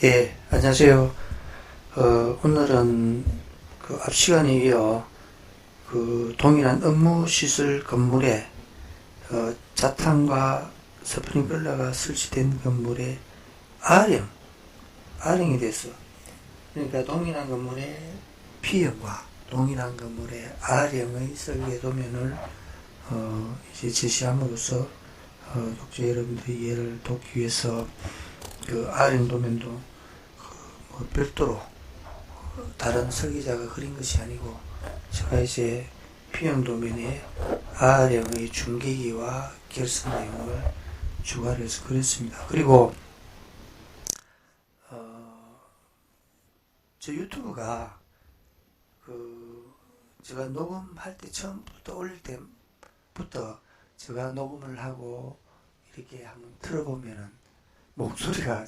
예, 안녕하세요. 오늘은 그 앞 시간에 이어 그 동일한 업무시설 건물에 자탄과 스프링클러가 설치된 건물의 R형에 대해서, 그러니까 동일한 건물의 P형과 동일한 건물의 R형의 설계 도면을 이제 제시함으로써 독자 여러분들의 이해를 돕기 위해서 그 R형 도면도 별도로 다른 설계자가 그린 것이 아니고 제가 이제 P형 도면에 R형의 중계기와 결선 내용을 추가를 해서 그렸습니다. 그리고 저 유튜브가 제가 녹음할 때 처음부터 올릴 때부터 제가 녹음을 하고 이렇게 한번 틀어보면은 목소리가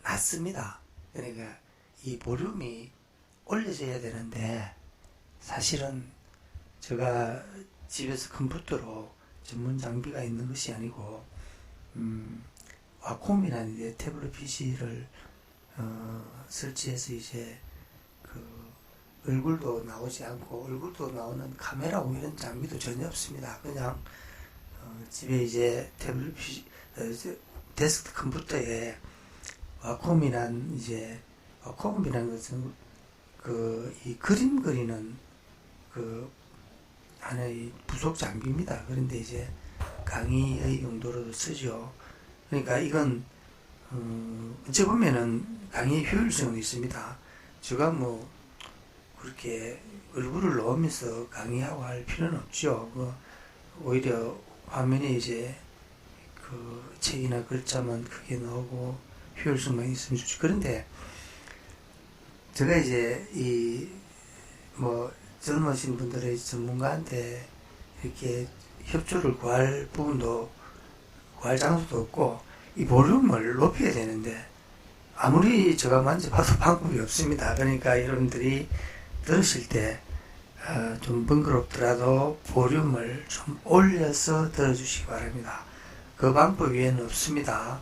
낮습니다. 그러니까 이 볼륨이 올려져야 되는데 사실은 제가 집에서 컴퓨터로 전문 장비가 있는 것이 아니고 와콤이라는 이제 태블릿 PC를 설치해서 이제 얼굴도 나오지 않고 얼굴도 나오는 카메라고 이런 장비도 전혀 없습니다. 그냥 집에 이제 태블릿 PC 데스크톱 컴퓨터에 와콤이란 것은 이 그림 그리는 하나의 부속 장비입니다. 그런데 이제 강의의 용도로도 쓰죠. 그러니까 이건 어찌 보면은 강의의 효율성은 있습니다. 제가 뭐 그렇게 얼굴을 넣으면서 강의하고 할 필요는 없죠. 오히려 화면에 이제 책이나 글자만 크게 나오고 효율성만 있으면 좋지. 그런데 제가 이제 젊으신 분들의 전문가한테 이렇게 협조를 구할 장소도 없고 이 볼륨을 높여야 되는데 아무리 제가 만져봐도 방법이 없습니다. 그러니까 여러분들이 들으실 때 좀 번거롭더라도 볼륨을 좀 올려서 들어주시기 바랍니다. 그 방법 외에는 없습니다.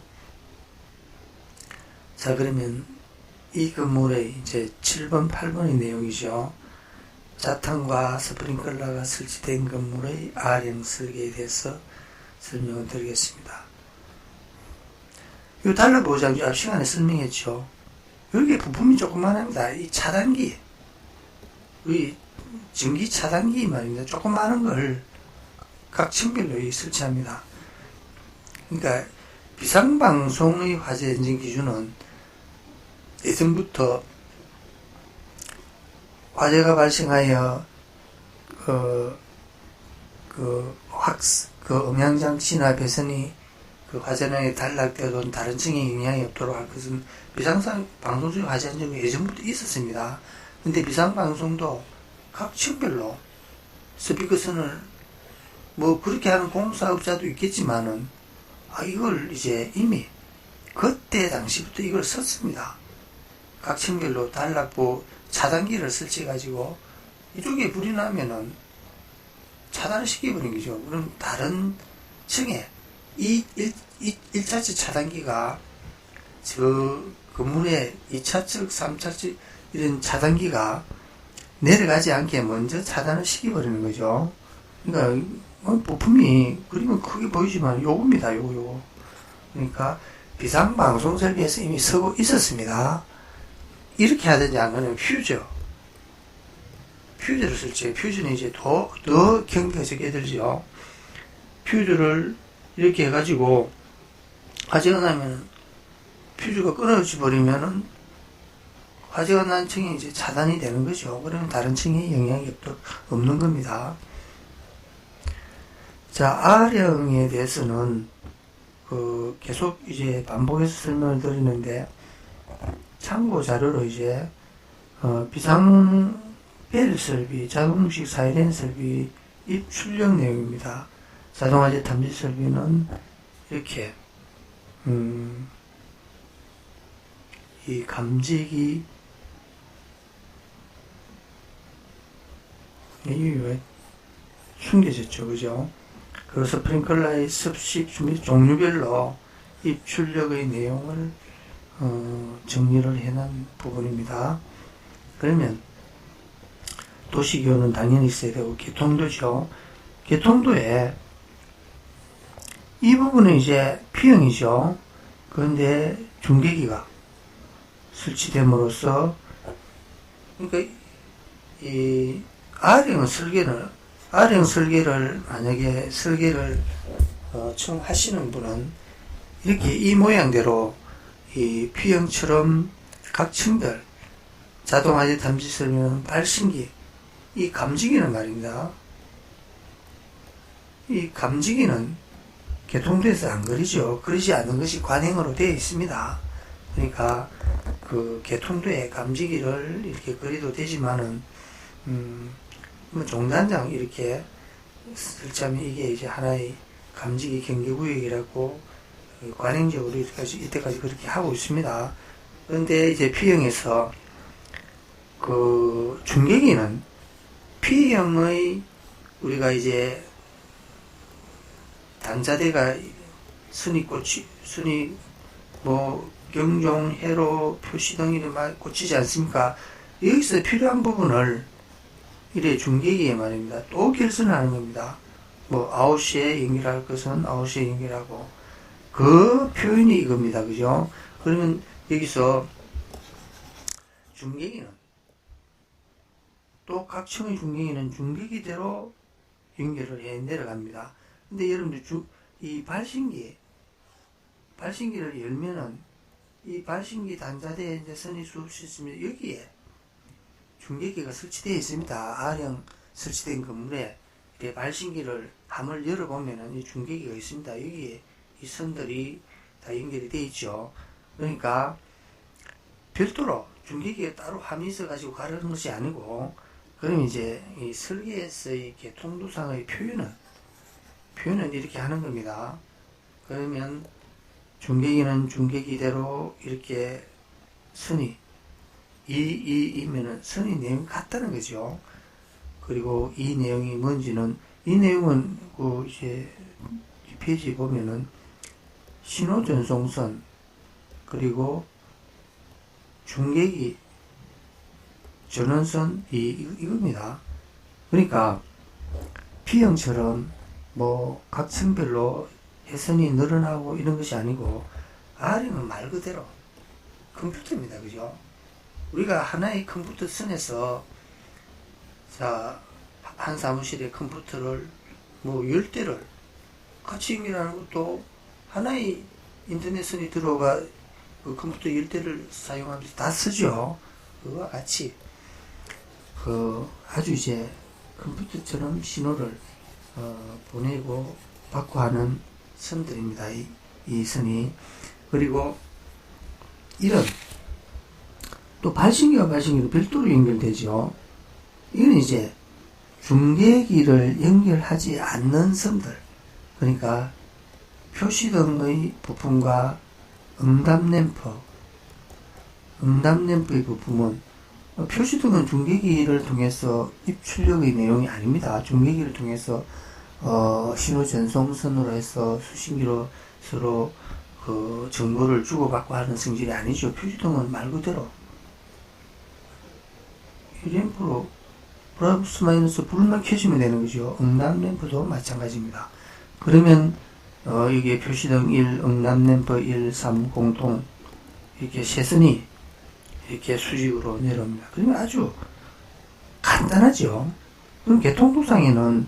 자, 그러면 이 건물의 이제 7번, 8번의 내용이죠. 자탄과 스프링클러가 설치된 건물의 R형 설계에 대해서 설명을 드리겠습니다. 이 달러보호장치 앞 시간에 설명했죠. 여기 부품이 조그만합니다. 이 차단기, 이 전기 차단기 말입니다. 조그마한 걸 각 층별로 설치합니다. 그러니까 비상방송의 화재 인증 기준은 예전부터 화재가 발생하여 음향장치나 배선이 화재량에 단락되어도 다른 층에 영향이 없도록 할 것은 비상방송 중 화재 인증이 예전부터 있었습니다. 근데 비상방송도 각 층별로 스피커선을 그렇게 하는 공사업자도 있겠지만은 이걸 이제 이미 그때 당시부터 이걸 썼습니다. 각 층별로 단락부 차단기를 설치해가지고 이쪽에 불이 나면은 차단을 시켜버린 거죠. 그럼 다른 층에 이 1차측 차단기가 저 건물의 2차측, 3차측 이런 차단기가 내려가지 않게 먼저 차단을 시켜버리는 거죠. 그러니까 부품이 그림은 크게 보이지만 요겁니다. 요거. 그러니까 비상방송 설비에서 이미 쓰고 있었습니다. 이렇게 하든지 아니면 퓨즈를 설치해요. 퓨즈는 이제 더 경비가 적게 들죠. 퓨즈를 이렇게 해가지고 화재가 나면 퓨즈가 끊어져 버리면은 화재가 난 층이 이제 차단이 되는 거죠. 그러면 다른 층에 영향이 없는 겁니다. 자, R형에 대해서는 계속 이제 반복해서 설명을 드리는데 참고 자료로 이제 비상벨 설비, 자동식 사이렌 설비 입 출력 내용입니다. 자동화재 탐지 설비는 이렇게 이 감지기 이게 왜 숨겨졌죠, 그죠? 그리고 스프링클러의 습식 준비 종류별로 입출력의 내용을 정리를 해놓은 부분입니다. 그러면 도시기호는 당연히 있어야 되고, 개통도죠. 개통도에 이 부분은 이제 P형이죠. 그런데 중계기가 설치됨으로써, 그러니까 이 R형 설계를 만약에 설계를 처음 하시는 분은 이렇게 이 모양대로 이 P형처럼 각 층별 자동화재 탐지 설명 발신기, 이 감지기는 말입니다. 이 감지기는 개통도에서 안 그리죠. 그러지 않은 것이 관행으로 되어 있습니다. 그러니까 그 개통도에 감지기를 이렇게 그려도 되지만은 뭐 종단장 이렇게 설치하면 이게 이제 하나의 감지기 경계구역이라고 관행적으로 이때까지 그렇게 하고 있습니다. 그런데 이제 P형에서 그 중계기는 P형의 우리가 이제 단자대가 순위 뭐 경종, 회로, 표시등 이런 꽂히지 않습니까? 여기서 필요한 부분을 이래 중계기에 말입니다. 또 결선하는 겁니다. 뭐 9시에 연결할 것은 9시에 연결하고, 그 표현이 이겁니다. 그죠? 그러면 여기서 중계기는 또 각 층의 중계기는 중계기대로 연결을 해 내려갑니다. 근데 여러분들 이 발신기를 열면은 이 발신기 단자대에 이제 선이 수없이 있으면 여기에 중계기가 설치되어 있습니다. R형 설치된 건물에 이렇게 발신기를 함을 열어보면은 이 중계기가 있습니다. 여기에 이 선들이 다 연결이 되어 있죠. 그러니까 별도로 중계기에 따로 함이 있어가지고 가르는 것이 아니고, 그럼 이제 이 설계에서의 개통도상의 표현은 이렇게 하는 겁니다. 그러면 중계기는 중계기대로 이렇게 선이 이면은 선이 내용이 같다는 거죠. 그리고 이 내용이 뭔지는, 이 내용은 그 이제 이 페이지 보면은 신호 전송선, 그리고 중계기 전원선 이겁니다. 그러니까 P형처럼 뭐 각 층별로 해선이 늘어나고 이런 것이 아니고, R형은 말 그대로 컴퓨터입니다. 그죠? 우리가 하나의 컴퓨터 선에서 한 사무실에 컴퓨터를 뭐 10대를 같이 연결하는 것도 하나의 인터넷선이 들어가 그 컴퓨터 10대를 사용하면서 다 쓰죠. 그와 같이 아주 이제 컴퓨터처럼 신호를 보내고 받고 하는 선들입니다. 이 선이. 그리고 이런 또 발신기와 발신기도 별도로 연결되죠. 이건 이제 중계기를 연결하지 않는 선들, 그러니까 표시등의 부품과 응답램프의 부품은, 표시등은 중계기를 통해서 입출력의 내용이 아닙니다. 중계기를 통해서 신호 전송선으로 해서 수신기로 서로 그 정보를 주고받고 하는 성질이 아니죠. 표시등은 말 그대로 이 램프로 플러스 마이너스 불만 켜지면 되는 거죠. 응답램프도 마찬가지입니다. 그러면 여기에 표시등 1, 응답램프 1, 3 공통 이렇게 세선이 이렇게 수직으로 내려옵니다. 그러면 아주 간단하죠. 그럼 개통도상에는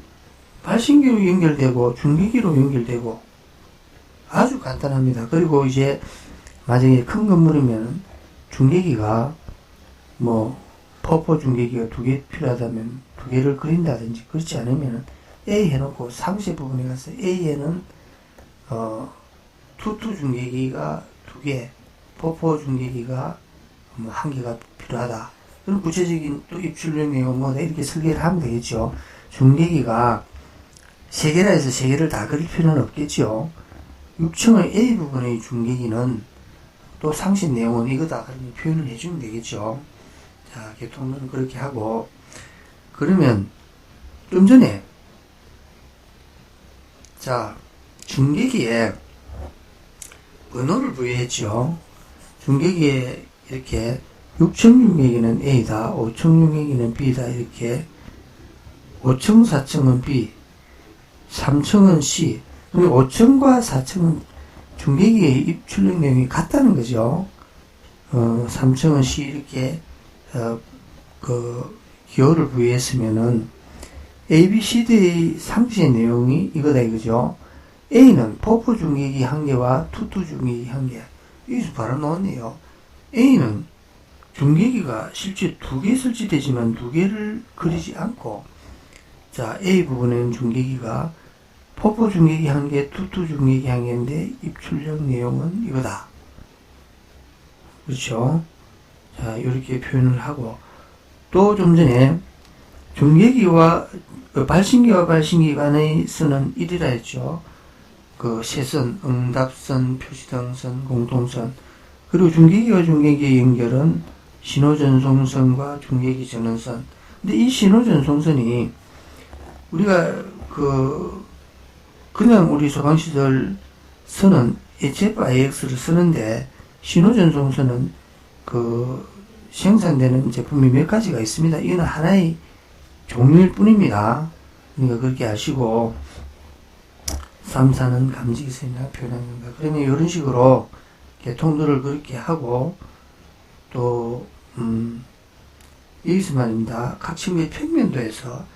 발신기로 연결되고 중계기로 연결되고 아주 간단합니다. 그리고 이제 만약에 큰 건물이면 중계기가 뭐 퍼포 중계기가 2개 필요하다면 2개를 그린다든지, 그렇지 않으면 A 해놓고 상세 부분에 가서 A에는 투투 중계기가 2개, 퍼포 중계기가 뭐 1개가 필요하다. 그럼 구체적인 또 입출력 내용 뭐 이렇게 설계를 하면 되겠죠. 중계기가 3개라 해서 3개를 다 그릴 필요는 없겠죠. 6층의 A 부분의 중계기는 또 상세 내용은 이거다. 그러면 표현을 해주면 되겠죠. 자, 개통은 그렇게 하고, 그러면 좀 전에 중계기에 번호를 부여했죠. 중계기에 이렇게 6층 중계기는 A다, 5층 중계기는 B다, 이렇게 5층, 4층은 B, 3층은 C. 그리고 5층과 4층은 중계기의 입출력 내용이 같다는 거죠. 3층은 C 이렇게 기호를 부여했으면은 A, B, C, D의 상시의 내용이 이거다 이거죠. A는 포포 중계기 1개와 투투 중계기 1개. 여기서 바로 나왔네요. A는 중계기가 실제 2개 설치되지만 2개를 그리지 않고, 자, A 부분에는 중계기가 포포 중계기 1개, 투투 중계기 1개인데 입출력 내용은 이거다. 그렇죠? 자, 이렇게 표현을 하고, 또 좀 전에 중계기와 발신기와 발신기 간의 선은 1이라 했죠. 세선, 응답선, 표시등선, 공통선. 그리고 중계기와 중계기의 연결은 신호전송선과 중계기 전원선. 근데 이 신호전송선이 우리가 그냥 우리 소방시설 선은 HF-IX를 쓰는데, 신호전송선은 생산되는 제품이 몇 가지가 있습니다. 이거는 하나의 종류일 뿐입니다. 그러니까 그렇게 아시고, 3, 4는 감지기선이나 표현하는 건가. 그러면 이런 식으로 개통도를 그렇게 하고, 또, 여기서 말입니다. 각 층의 평면도에서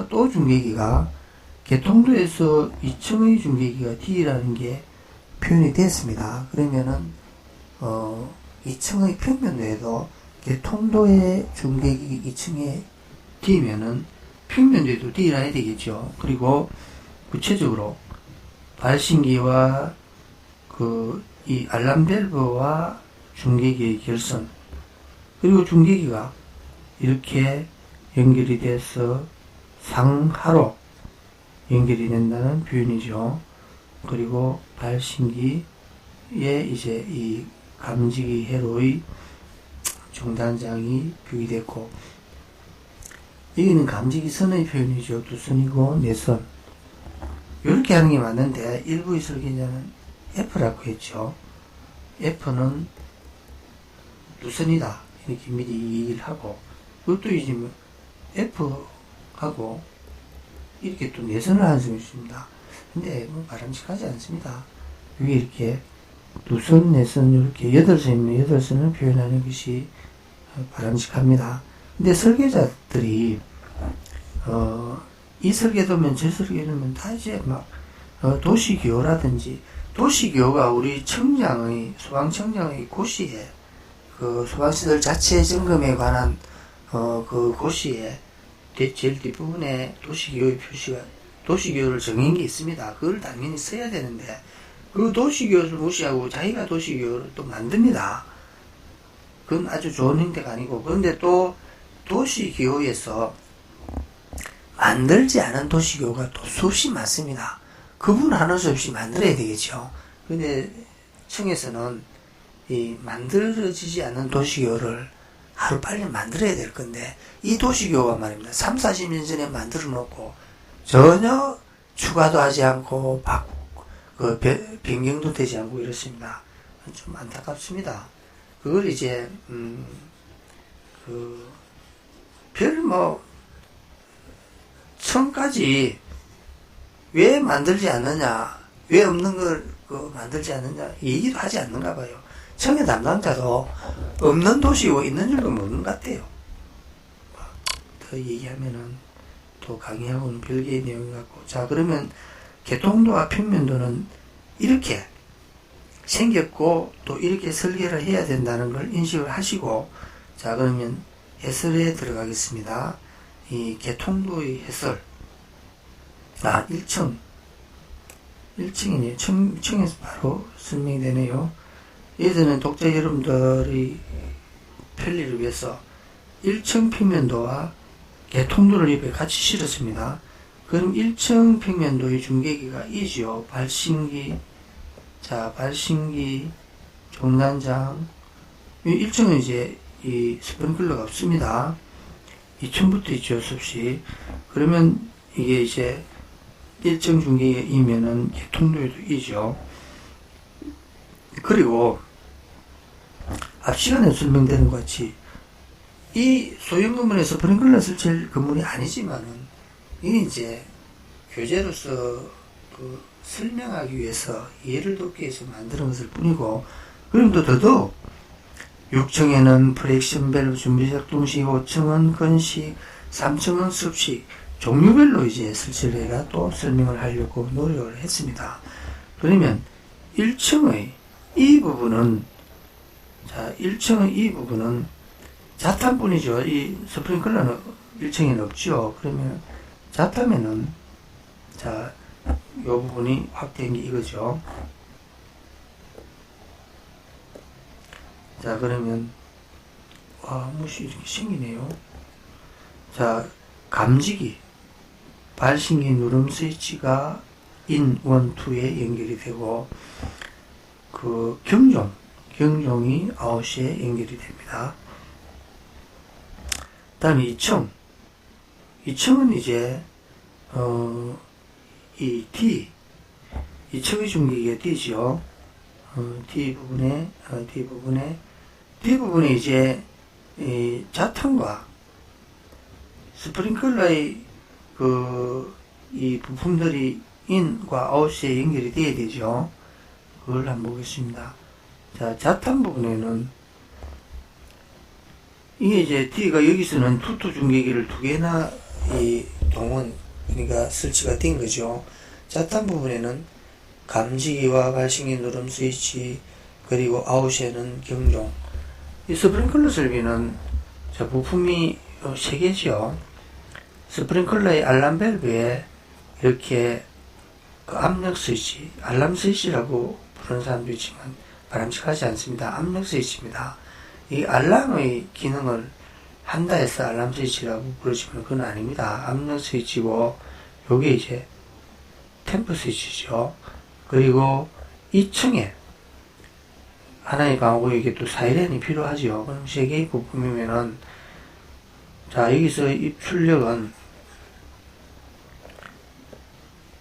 또 중계기가, 개통도에서 2층의 중계기가 D라는 게 표현이 됐습니다. 그러면은, 2층의 평면도에도 개통도의 중계기 2층에 D면은 평면도에도 D라 해야 되겠죠. 그리고 구체적으로 발신기와 이 알람밸브와 중계기의 결선, 그리고 중계기가 이렇게 연결이 돼서 상하로 연결이 된다는 표현이죠. 그리고 발신기에 이제 이 감지기 회로의 중단장이 표기됐고, 여기는 감지기 선의 표현이죠. 2선이고 4선. 이렇게 하는 게 맞는데 일부의 설계자는 F라고 했죠. F는 2선이다 이렇게 미리 얘기를 하고, 그것도 이제 F하고 이렇게 또 4선을 하는 수가 있습니다. 근데 바람직하지 않습니다. 위에 이렇게 2선, 4선 이렇게 8선이면 8선을 표현하는 것이 바람직합니다. 근데 설계자들이 이 설계도면 저 설계도면 다 이제 막 도시기호라든지, 도시기호가 우리 소방청량의 고시에 소방시설 자체 점검에 관한 고시에 제일 뒷부분에 도시기호의 표시가, 도시기호를 정한 게 있습니다. 그걸 당연히 써야 되는데 그 도시기호를 무시하고 자기가 도시기호를 또 만듭니다. 그건 아주 좋은 행태가 아니고, 그런데 또 도시기호에서 만들지 않은 도시기호가 또 수없이 많습니다. 그분 하는 수 없이 만들어야 되겠죠. 근데 청에서는 이 만들어지지 않은 도시기호를 하루 빨리 만들어야 될 건데, 이 도시기호가 말입니다. 3, 40년 전에 만들어 놓고 전혀 추가도 하지 않고 변경도 되지 않고 이렇습니다. 좀 안타깝습니다. 그걸 이제 청까지 왜 만들지 않느냐, 왜 없는 걸 만들지 않느냐 얘기도 하지 않는가 봐요. 청의 담당자도 없는 도시고 있는 줄도 모르는 것 같아요. 더 얘기하면은 또 강의하고는 별개의 내용 같고. 자, 그러면 개통도와 평면도는 이렇게 생겼고 또 이렇게 설계를 해야 된다는 걸 인식을 하시고, 자, 그러면 해설에 들어가겠습니다. 이 개통도의 해설. 1층이네요. 층에서 바로 설명이 되네요. 예전에 독자 여러분들의 편리를 위해서 1층 평면도와 개통도를 옆에 같이 실었습니다. 그럼 1층 평면도의 중계기가 이죠. 발신기, 자, 발신기, 종단장. 1층은 이제 이 스프링클러가 없습니다. 2층부터 있죠, 수없이. 그러면 이게 이제 1층 중계기이면은 개통도에도 이죠. 그리고 앞 시간에 설명드린 것 같이 이 소형 건물에 스프링클러 설치할 건물이 아니지만은 이게 이제 교재로서 그 설명하기 위해서 이해를 돕기 위해서 만드는 것일 뿐이고, 그럼 또 더더욱 6층에는 프렉션 밸브 준비 작동식, 5층은 건식, 3층은 습식 종류별로 이제 설치를 해가 또 설명을 하려고 노력을 했습니다. 그러면 1층의 이 부분은, 자, 1층의 이 부분은 자탄뿐이죠. 이 스프링클러는 1층에는 없죠. 그러면 자타면은, 자, 이 부분이 확대한 게 이거죠. 자, 그러면, 와, 무엇이 이렇게 생기네요. 자, 감지기, 발신기 누름 스위치가 인, 원, 투에 연결이 되고, 그, 경종이 아웃에 연결이 됩니다. 다음에 2층은 이제, 이 D2층의 중기기가 D죠. D부분에 이제, 이 자탄과 스프링클러의 이 부품들이 인과 아웃에 연결이 돼야 되죠. 그걸 한번 보겠습니다. 자, 자탄 부분에는, 이게 이제 D가 여기서는 투투 중계기를 두 개나 이 그러니까 설치가 된 거죠. 자탄 부분에는 감지기와 발신기 누름 스위치, 그리고 아웃에는 경종. 이 스프링클러 설비는, 자, 부품이 3개죠. 스프링클러의 알람 밸브에 이렇게 그 압력 스위치, 알람 스위치라고 부르는 사람도 있지만 바람직하지 않습니다. 압력 스위치입니다. 이 알람의 기능을 한다 해서 알람 스위치라고 부르지만 그건 아닙니다. 압력 스위치고, 요게 이제 템프 스위치죠. 그리고 2층에 하나의 방하고 이게 또 사이렌이 필요하죠. 그럼 3개의 부품이면은, 자, 여기서 이 출력은,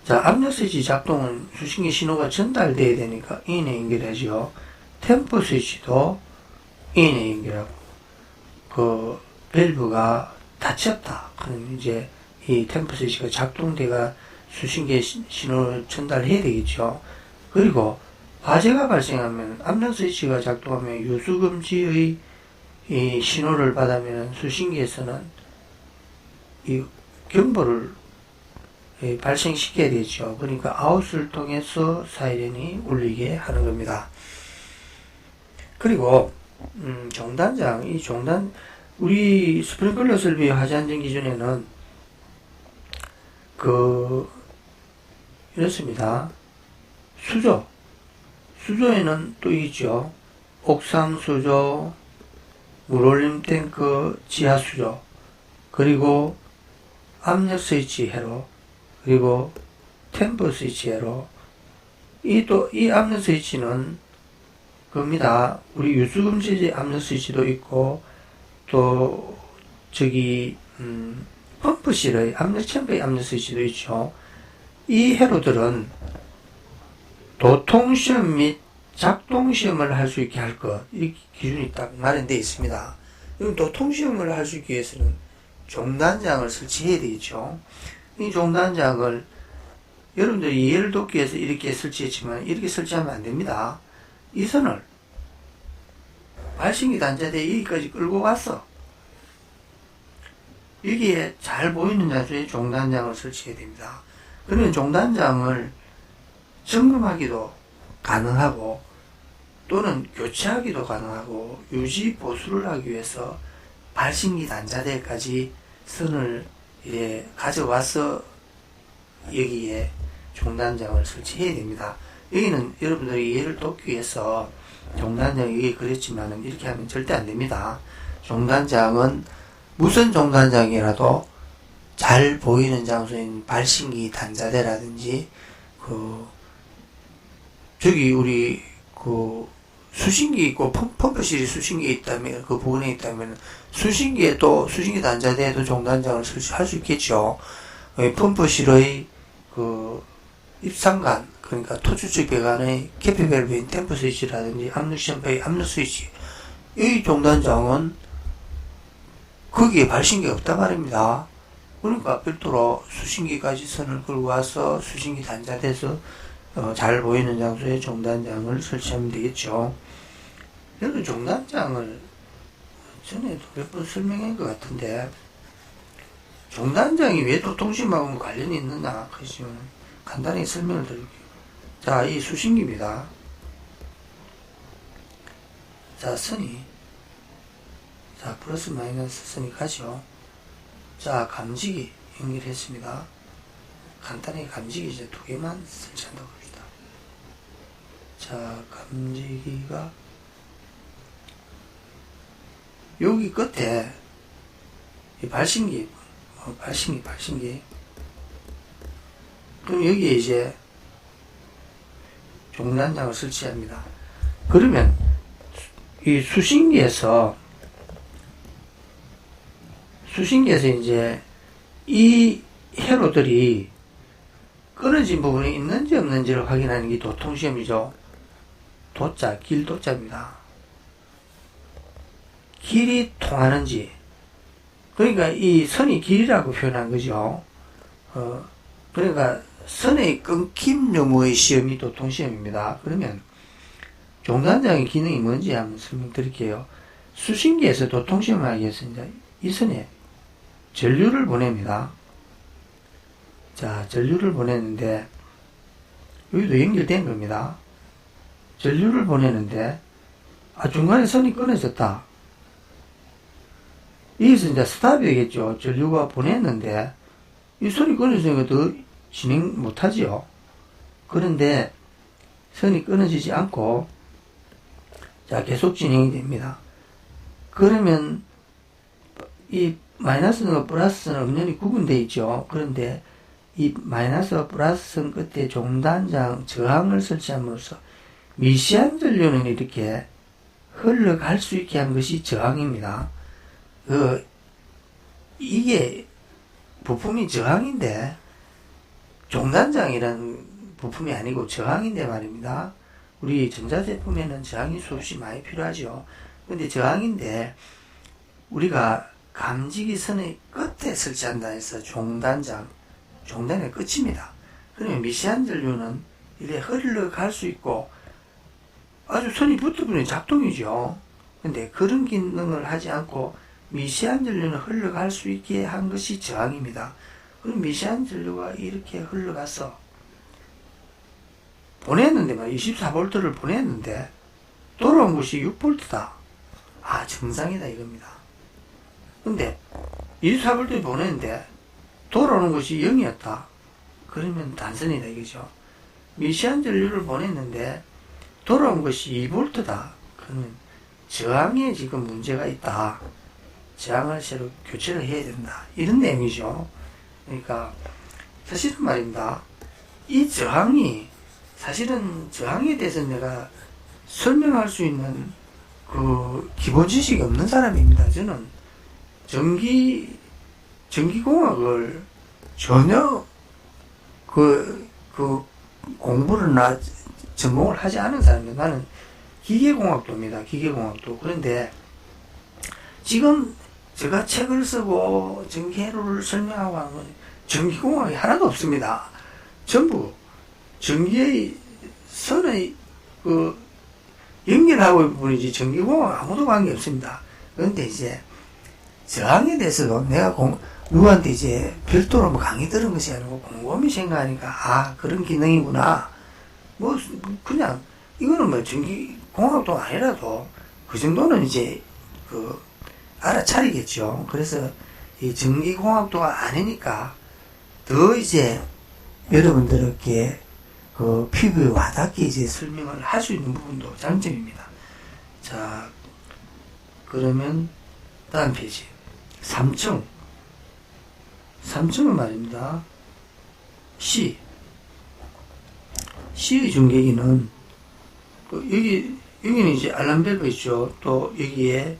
자, 압력 스위치 작동은 수신기 신호가 전달돼야 되니까 인에 연결하죠. 템프 스위치도 인에 연결하고, 그 밸브가 닫혔다. 그럼 이제 이 템프 스위치가 작동돼가 수신기에 신호를 전달해야 되겠죠. 그리고 화재가 발생하면 압력 스위치가 작동하면 유수금지의 이 신호를 받으면 수신기에서는 이 경보를 발생시켜야 되죠. 그러니까 아웃을 통해서 사이렌이 울리게 하는 겁니다. 그리고 종단장, 우리 스프링클러 설비 화재 안전 기준에는 이렇습니다. 수조에는 또 있죠. 옥상 수조, 물올림 탱크, 지하 수조, 그리고 압력 스위치 회로, 그리고 템퍼 스위치 회로. 이 압력 스위치는 겁니다. 우리 유수금지 압력 스위치도 있고, 또 펌프실의 압력 챔버의 압력 스위치도 있죠. 이 회로들은 도통시험 및 작동시험을 할 수 있게 할 것, 이 기준이 딱 마련되어 있습니다. 도통시험을 할 수 있기 위해서는 종단장을 설치해야 되겠죠. 이 종단장을 여러분들이 이해를 돕기 위해서 이렇게 설치했지만 이렇게 설치하면 안 됩니다. 이 선을 발신기 단자대에 여기까지 끌고 왔어. 여기에 잘 보이는 장소에 종단장을 설치해야 됩니다. 그러면 종단장을 점검하기도 가능하고 또는 교체하기도 가능하고 유지 보수를 하기 위해서 발신기 단자대까지 선을 가져와서 여기에 종단장을 설치해야 됩니다. 여기는 여러분들이 이해를 돕기 위해서 종단장 여기 그랬지만은 이렇게 하면 절대 안 됩니다. 종단장은 무슨 종단장이라도 잘 보이는 장소인 발신기 단자대라든지 저기 우리 수신기 있고 펌프실이 수신기에 있다면 그 부분에 있다면 수신기 단자대에도 종단장을 설치할 수 있겠죠. 펌프실의 입상관, 그러니까 토출적 배관의 캐피 밸브인 템프 스위치라든지 압력 챔버의 압력 스위치, 이 종단장은 거기에 발신기가 없단 말입니다. 그러니까 별도로 수신기까지 선을 끌고 와서 수신기 단자돼서 잘 보이는 장소에 종단장을 설치하면 되겠죠. 여러분, 종단장을 전에도 몇 번 설명한 것 같은데, 종단장이 왜 도통신하고 관련이 있느냐 하시면 간단히 설명을 드릴게요. 자, 이 수신기입니다. 자, 선이, 자, 플러스 마이너스 선이 가죠. 자, 감지기 연결했습니다. 간단히 감지기 이제 두 개만 설치한다고 합시다. 자, 감지기가 여기 끝에 이 발신기, 발신기. 그럼 여기에 이제 종단장을 설치합니다. 그러면 이 수신기에서 이제 이 회로들이 끊어진 부분이 있는지 없는지를 확인하는 게 도통시험이죠. 도자, 길도자입니다. 길이 통하는지. 그러니까 이 선이 길이라고 표현한 거죠. 그러니까 선의 끊김 여부의 시험이 도통시험입니다. 그러면 종단장의 기능이 뭔지 한번 설명드릴게요. 수신기에서 도통시험을 하기 위해서 이제 이 선에 전류를 보냅니다. 자, 전류를 보내는데 여기도 연결된 겁니다. 전류를 보내는데 중간에 선이 끊어졌다. 여기서 이제 스탑이 되겠죠. 전류가 보냈는데 이 선이 끊어지니까 더 진행 못하지요. 그런데 선이 끊어지지 않고 자, 계속 진행이 됩니다. 그러면 이 마이너스와 플러스는 엄연히 구분되어 있죠. 그런데 이 마이너스와 플러스 끝에 종단장 저항을 설치함으로써 미시한 전류는 이렇게 흘러갈 수 있게 한 것이 저항입니다. 이게 부품이 저항인데 종단장이라는 부품이 아니고 저항인데 말입니다. 우리 전자제품에는 저항이 수없이 많이 필요하죠. 근데 저항인데 우리가 감지기 선의 끝에 설치한다 해서 종단의 끝입니다. 그러면 미세한 전류는 이래 흘러갈 수 있고 아주 선이 붙어버리는 작동이죠. 근데 그런 기능을 하지 않고 미세한 전류는 흘러갈 수 있게 한 것이 저항입니다. 그럼 미세한 전류가 이렇게 흘러가서 보냈는데 24V를 보냈는데 돌아온 것이 6V다. 정상이다 이겁니다. 근데 24V 보냈는데 돌아오는 것이 0이었다. 그러면 단선이다 이거죠. 미세한 전류를 보냈는데 돌아온 것이 2V다. 그러면 저항에 지금 문제가 있다. 저항을 새로 교체를 해야 된다. 이런 내용이죠. 그러니까 사실은 말입니다. 이 저항이 사실은 저항에 대해서 내가 설명할 수 있는 그 기본 지식이 없는 사람입니다. 저는 전기공학을 전혀 공부를 전공을 하지 않은 사람입니다. 나는 기계공학도입니다. 기계공학도. 그런데 지금 제가 책을 쓰고 전기회로를 설명하고 하는 건 전기공학이 하나도 없습니다. 전부 전기의 선의 연결하고 있는 부분이지 전기공학 아무도 관계 없습니다. 그런데 이제 저항에 대해서도 내가 누구한테 이제 별도로 강의 들은 것이 아니고 곰곰이 생각하니까 그런 기능이구나. 그냥 이거는 전기공학도 아니라도 그 정도는 이제 알아차리겠죠. 그래서 이 전기공학도가 아니니까 더 이제 여러분들에게 피부에 와닿게 이제 설명을 할 수 있는 부분도 장점입니다. 자, 그러면 다음 페이지 3층은 말입니다. C의 중계기는 여기는 이제 알람벨가 있죠. 또 여기에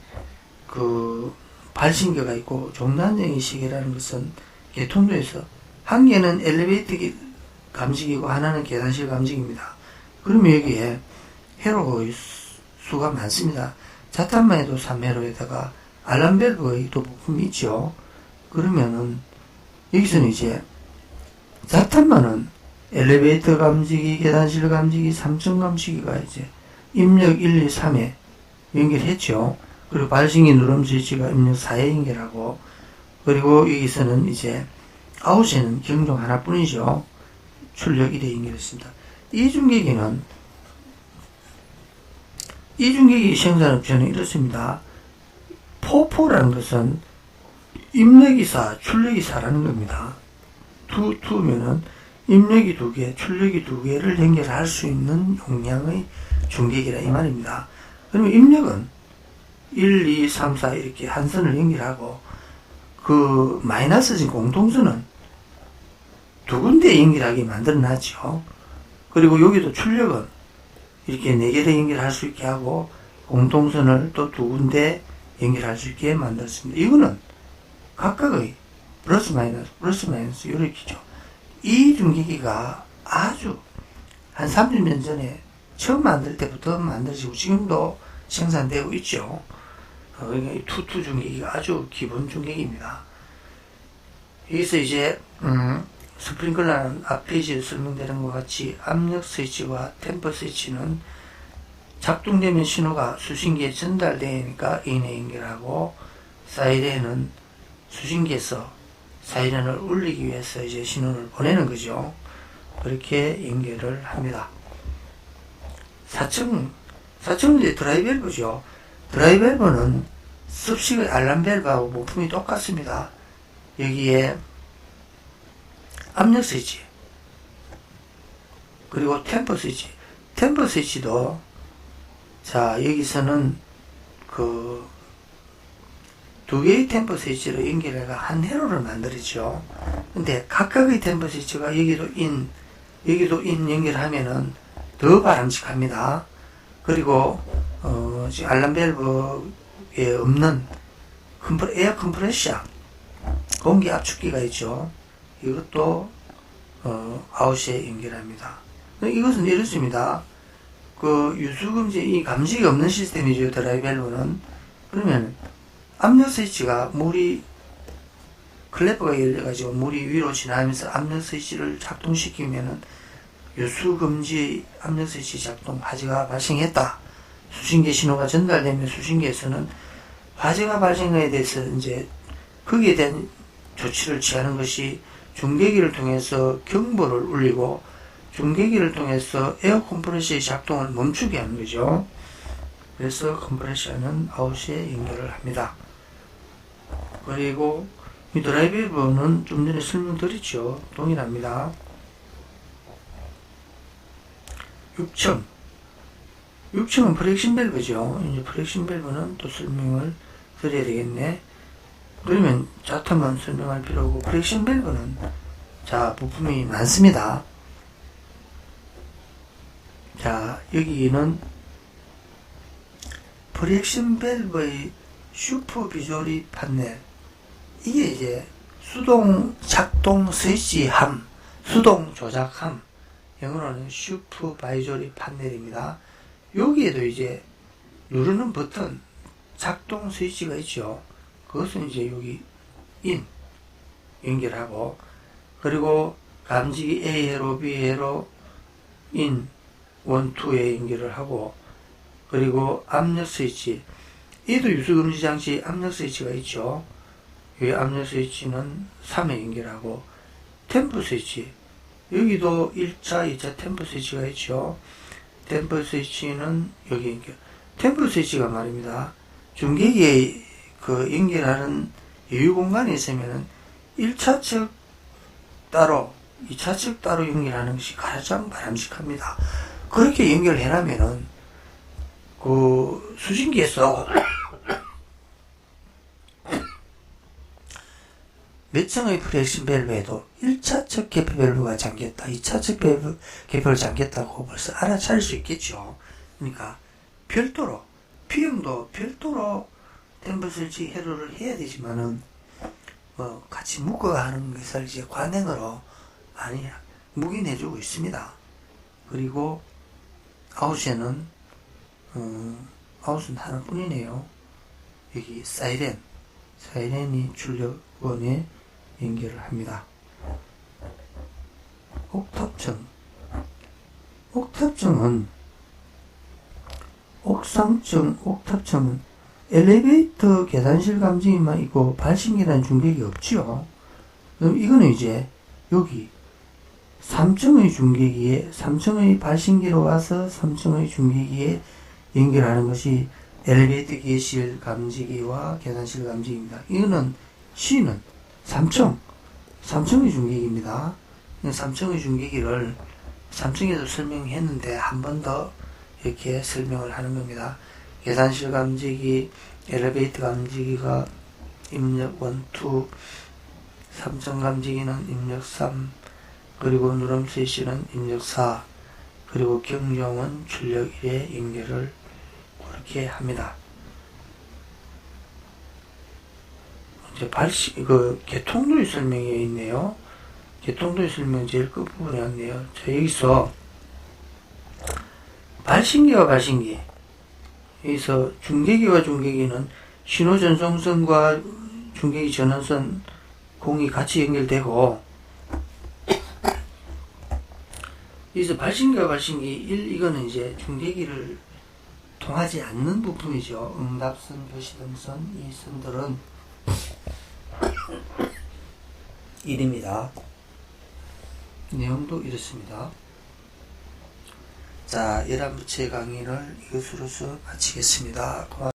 발신기가 있고 종단장의 시계라는 것은 계통도에서 한 개는 엘리베이터 감지기고 하나는 계단실 감지기입니다. 그러면 여기에 회로가 수가 많습니다. 자탄만 해도 3회로에다가 알람밸브의 또 부품이 있죠. 그러면은 여기서는 이제 자탄만은 엘리베이터 감지기, 계단실 감지기, 3층 감지기가 이제 입력 1, 2, 3에 연결했죠. 그리고 발신기 누름 스위치가 입력 4에 연결하고, 그리고 여기서는 이제 아웃에는 경종 하나뿐이죠. 출력 1에 연결했습니다. 이중계기 생산업체는 이렇습니다. 포포라는 것은 입력이 4, 출력이 4라는 겁니다. 투면은 입력이 2개, 출력이 2개를 연결할 수 있는 용량의 중계기라 이 말입니다. 그러면 입력은 1, 2, 3, 4 이렇게 한 선을 연결하고, 그 마이너스진 공통선은 2군데 연결하게 만들어 놨죠. 그리고 여기도 출력은 이렇게 4개를 연결할 수 있게 하고, 공통선을 또 2군데 연결할 수 있게 만들었습니다. 이거는 각각의 플러스 마이너스 이렇게죠. 이 중계기가 아주 한 30년 전에 처음 만들 때부터 만들어지고 지금도 생산되고 있죠. 그러니까 이 투 중계기가 아주 기본 중계기입니다. 여기서 이제 스프링클러는 앞 페이지에 설명되는 것 같이 압력 스위치와 템퍼 스위치는 작동되면 신호가 수신기에 전달되니까 인에 연결하고, 사이렌은 수신기에서 사이렌을 울리기 위해서 이제 신호를 보내는 거죠. 그렇게 연결을 합니다. 4층은 이제 드라이밸브죠. 드라이밸브는 습식의 알람밸브하고 부품이 똑같습니다. 여기에 압력 스위치, 그리고 템퍼 스위치도, 자, 여기서는 그 2개의 템퍼 스위치로 연결해가 한 회로를 만들었죠. 근데 각각의 템퍼 스위치가 여기도 인 연결하면은 더 바람직합니다. 그리고 지금 알람밸브에 없는 에어 컴프레셔, 공기 압축기가 있죠. 이것도 아웃에 연결합니다. 이것은 이렇습니다. 그 유수금지, 이 감지가 없는 시스템이죠. 드라이밸브는. 그러면 압력 스위치가 클래퍼가 열려가지고 물이 위로 지나면서 압력 스위치를 작동시키면은 유수금지 압력 스위치 작동, 화재가 발생했다. 수신기 신호가 전달되면 수신기에서는 화재가 발생에 대해서 이제 거기에 대한 조치를 취하는 것이 중계기를 통해서 경보를 울리고, 중계기를 통해서 에어 컴프레셔의 작동을 멈추게 하는 거죠. 그래서 컴프레셔는 아웃에 연결을 합니다. 그리고 이 드라이밸브는 좀 전에 설명드렸죠. 동일합니다. 6층은 프렉션 밸브죠. 이제 프렉션 밸브는 또 설명을 드려야 되겠네. 그러면 자타만 설명할 필요 없고, 프렉션 밸브는 자, 부품이 많습니다. 자, 여기는 프렉션 밸브의 슈퍼비조리 판넬, 이게 이제 수동 작동 스위치함, 수동 조작함, 영어로는 슈퍼바이저리 판넬입니다. 여기에도 이제 누르는 버튼, 작동 스위치가 있죠. 그것은 이제 여기 인 연결하고, 그리고 감지기 A회로 B회로 인 1, 2에 연결을 하고, 그리고 압력 스위치, 얘도 유수금지 장치 압력 스위치가 있죠. 여기 압력 스위치는 3에 연결하고, 템퍼 스위치, 여기도 1차, 2차 템퍼 스위치가 있죠. 템퍼 스위치는 여기 연결. 템퍼 스위치가 말입니다. 중계기에 그 연결하는 여유 공간이 있으면은 1차 측 따로, 2차 측 따로 연결하는 것이 가장 바람직합니다. 그렇게 연결해라면은 그 수신기에서 몇 층의 프렉션 밸브에도 1차 측 개폐 밸브가 잠겼다, 2차 측 개폐를 잠겼다고 벌써 알아차릴 수 있겠죠. 그러니까 별도로, P형도 별도로 템퍼 스위치 회로를 해야 되지만은 같이 묶어가 하는 것을 이제 관행으로 많이 묵인해주고 있습니다. 그리고 아웃에는 아웃은 하나뿐이네요. 여기 사이렌이 출력원에 연결을 합니다. 옥탑층은 엘리베이터 계단실 감지기만 있고 발신계단 중계기 없지요. 그럼 이거는 이제 여기 3층의 중계기에 3층의 발신기로 와서 3층의 중계기에 연결하는 것이 엘리베이터 기계실 감지기와 계단실 감지기입니다. 이거는 C는 3층의 중계기입니다. 3층의 중계기를 3층에도 설명했는데 한 번 더 이렇게 설명을 하는 겁니다. 계단실 감지기, 엘리베이터 감지기가 입력 1, 2, 3층 감지기는 입력 3, 그리고 누름 세시는 입력 4, 그리고 경종은 출력 1에 연결을 그렇게 합니다. 이제 개통도의 설명이 있네요. 개통도의 설명 제일 끝부분에 왔네요. 자, 여기서 발신기와 발신기, 여기서 중계기와 중계기는 신호 전송선과 중계기 전원선 공이 같이 연결되고, 여기서 발신기와 발신기 1, 이거는 이제 중계기를 통하지 않는 부품이죠. 응답선, 표시등선, 이 선들은 1입니다. 내용도 이렇습니다. 자, 11번째 강의를 이것으로서 마치겠습니다. 고맙습니다.